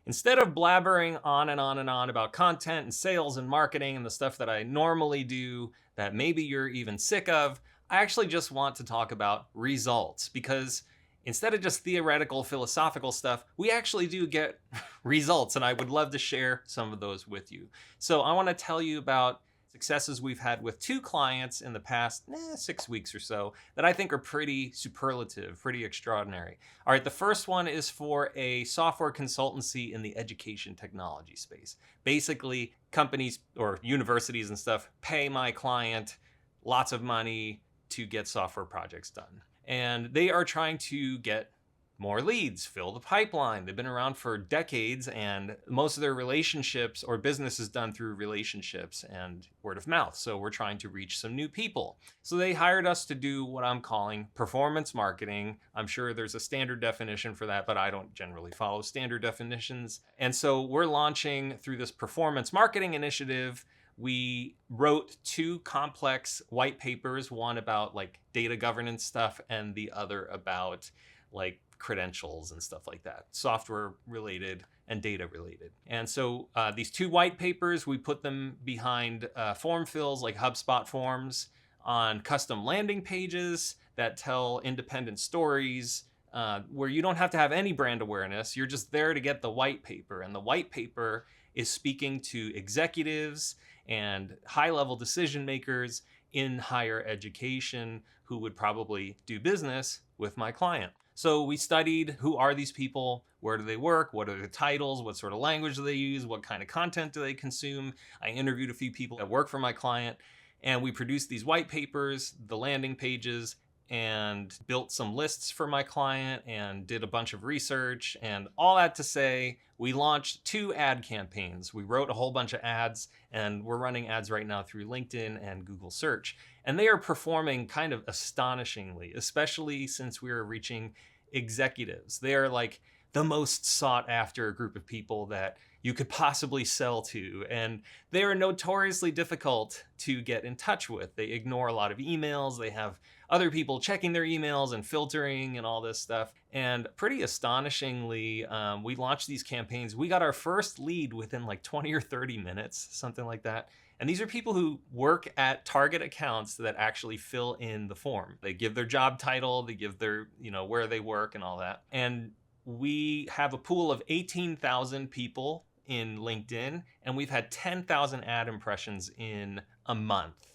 instead of blabbering on and on and on about content and sales and marketing and the stuff that I normally do that maybe you're even sick of, I actually just want to talk about results, because instead of just theoretical philosophical stuff, we actually do get results, and I would love to share some of those with you. So I want to tell you about successes we've had with 2 clients in the past 6 weeks or so that I think are pretty superlative, pretty extraordinary. All right, the first one is for a software consultancy in the education technology space. Basically, companies or universities and stuff pay my client lots of money to get software projects done. And they are trying to get more leads, fill the pipeline. They've been around for decades, and most of their relationships or business is done through relationships and word of mouth. So we're trying to reach some new people. So they hired us to do what I'm calling performance marketing. I'm sure there's a standard definition for that, but I don't generally follow standard definitions. And so we're launching through this performance marketing initiative. We wrote 2 complex white papers, one about like data governance stuff and the other about like credentials and stuff like that, software related and data related. And so these 2 white papers, we put them behind form fills like HubSpot forms, on custom landing pages that tell independent stories, where you don't have to have any brand awareness. You're just there to get the white paper. And the white paper is speaking to executives and high-level decision makers in higher education who would probably do business with my client. So we studied, who are these people? Where do they work? What are their titles? What sort of language do they use? What kind of content do they consume? I interviewed a few people that work for my client, and we produced these white papers, the landing pages, and built some lists for my client and did a bunch of research. And all that to say, we launched 2 ad campaigns. We wrote a whole bunch of ads, and we're running ads right now through LinkedIn and Google Search. And they are performing kind of astonishingly, especially since we are reaching executives. They are like the most sought after group of people that you could possibly sell to. And they are notoriously difficult to get in touch with. They ignore a lot of emails. They have other people checking their emails and filtering and all this stuff. And pretty astonishingly, we launched these campaigns. We got our first lead within like 20 or 30 minutes, something like that. And these are people who work at target accounts that actually fill in the form. They give their job title, they give their, where they work and all that. And we have a pool of 18,000 people in LinkedIn, and we've had 10,000 ad impressions in a month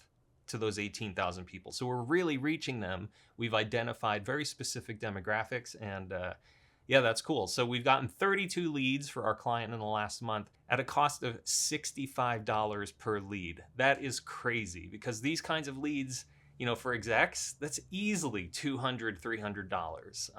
to those 18,000 people. So we're really reaching them. We've identified very specific demographics, and yeah, that's cool. So we've gotten 32 leads for our client in the last month at a cost of $65 per lead. That is crazy, because these kinds of leads, for execs, that's easily $200, $300.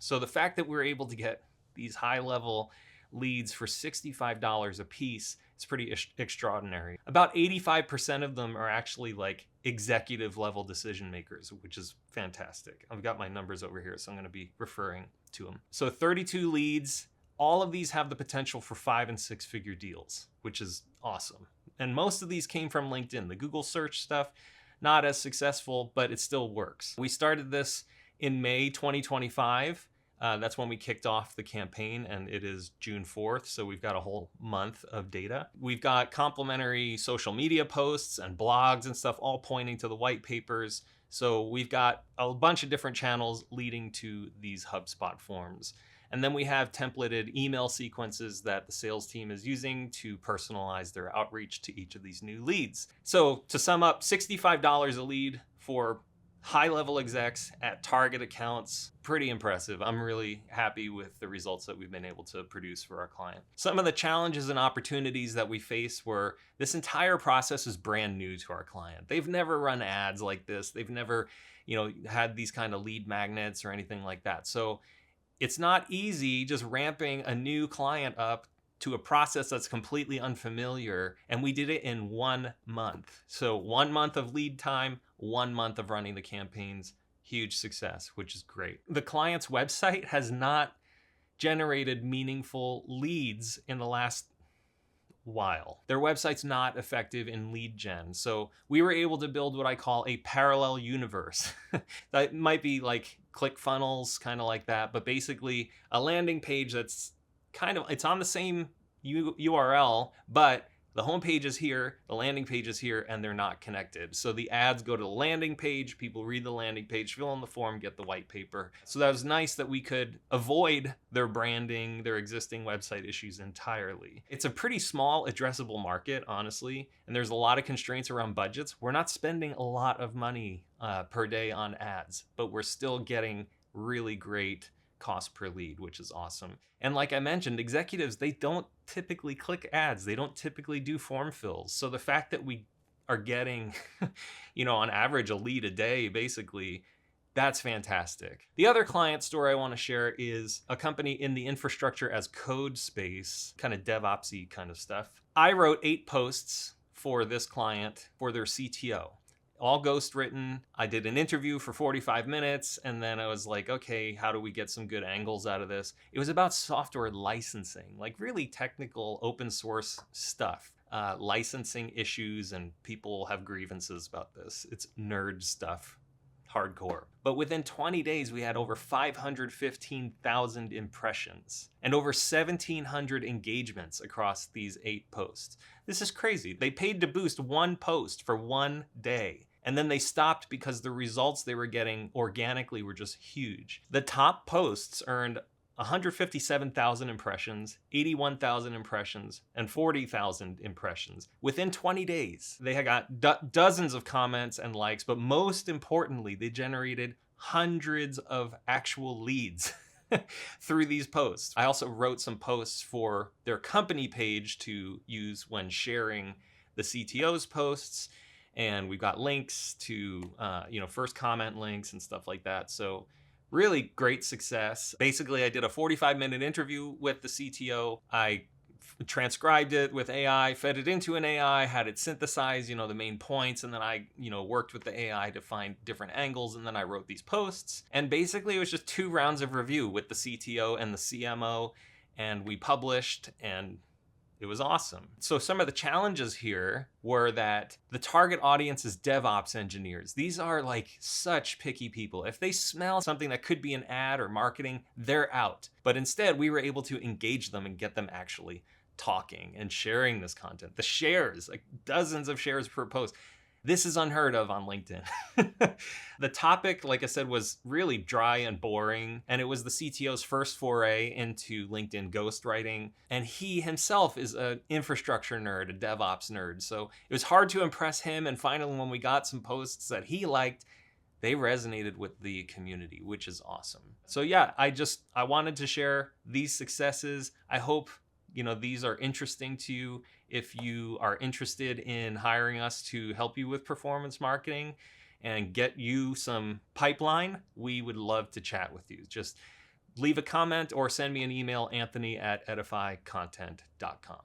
So the fact that we're able to get these high-level leads for $65 a piece is pretty extraordinary. About 85% of them are actually like executive level decision makers, which is fantastic. I've got my numbers over here, so I'm going to be referring to them. So 32 leads. All of these have the potential for 5- and 6-figure deals, which is awesome. And most of these came from LinkedIn. The Google search stuff, not as successful, but it still works. We started this in May 2025. That's when we kicked off the campaign, and it is June 4th, so we've got a whole month of data. We've got complimentary social media posts and blogs and stuff all pointing to the white papers. So we've got a bunch of different channels leading to these HubSpot forms. And then we have templated email sequences that the sales team is using to personalize their outreach to each of these new leads. So to sum up, $65 a lead for high-level execs at target accounts. Pretty impressive. I'm really happy with the results that we've been able to produce for our client. Some of the challenges and opportunities that we face were this entire process is brand new to our client. They've never run ads like this. They've never, had these kind of lead magnets or anything like that. So it's not easy just ramping a new client up to a process that's completely unfamiliar. And we did it in 1 month. So 1 month of lead time, 1 month of running the campaigns, huge success, which is great. The client's website has not generated meaningful leads in the last while. Their website's not effective in lead gen. So we were able to build what I call a parallel universe. That might be like ClickFunnels, kind of like that, but basically a landing page that's it's on the same URL, but the home page is here, the landing page is here, and they're not connected. So the ads go to the landing page, people read the landing page, fill in the form, get the white paper. So that was nice that we could avoid their branding, their existing website issues entirely. It's a pretty small addressable market, honestly, and there's a lot of constraints around budgets. We're not spending a lot of money per day on ads, but we're still getting really great cost per lead, which is awesome. And like I mentioned, executives, they don't typically click ads. They don't typically do form fills. So the fact that we are getting, on average a lead a day, basically, that's fantastic. The other client story I want to share is a company in the infrastructure as code space, kind of DevOps-y kind of stuff. I wrote 8 posts for this client for their CTO. All ghost written. I did an interview for 45 minutes, and then I was like, okay, how do we get some good angles out of this? It was about software licensing, like really technical open source stuff, licensing issues, and people have grievances about this. It's nerd stuff, hardcore. But within 20 days, we had over 515,000 impressions and over 1,700 engagements across these 8 posts. This is crazy. They paid to boost 1 post for 1 day. And then they stopped because the results they were getting organically were just huge. The top posts earned 157,000 impressions, 81,000 impressions, and 40,000 impressions within 20 days. They had got dozens of comments and likes, but most importantly, they generated hundreds of actual leads through these posts. I also wrote some posts for their company page to use when sharing the CTO's posts. And we've got links to, first comment links and stuff like that. So really great success. Basically, I did a 45-minute interview with the CTO. I transcribed it with AI, fed it into an AI, had it synthesize, the main points. And then I, worked with the AI to find different angles. And then I wrote these posts. And basically, it was just 2 rounds of review with the CTO and the CMO. And we published, and it was awesome. So some of the challenges here were that the target audience is DevOps engineers. These are like such picky people. If they smell something that could be an ad or marketing, they're out. But instead, we were able to engage them and get them actually talking and sharing this content. The shares, like dozens of shares per post. This is unheard of on LinkedIn. The topic, like I said, was really dry and boring, and it was the CTO's first foray into LinkedIn ghostwriting, and he himself is an infrastructure nerd, a DevOps nerd, so it was hard to impress him, and finally when we got some posts that he liked, they resonated with the community, which is awesome. So yeah, I wanted to share these successes. I hope these are interesting to you. If you are interested in hiring us to help you with performance marketing and get you some pipeline, we would love to chat with you. Just leave a comment or send me an email, Anthony@edifycontent.com.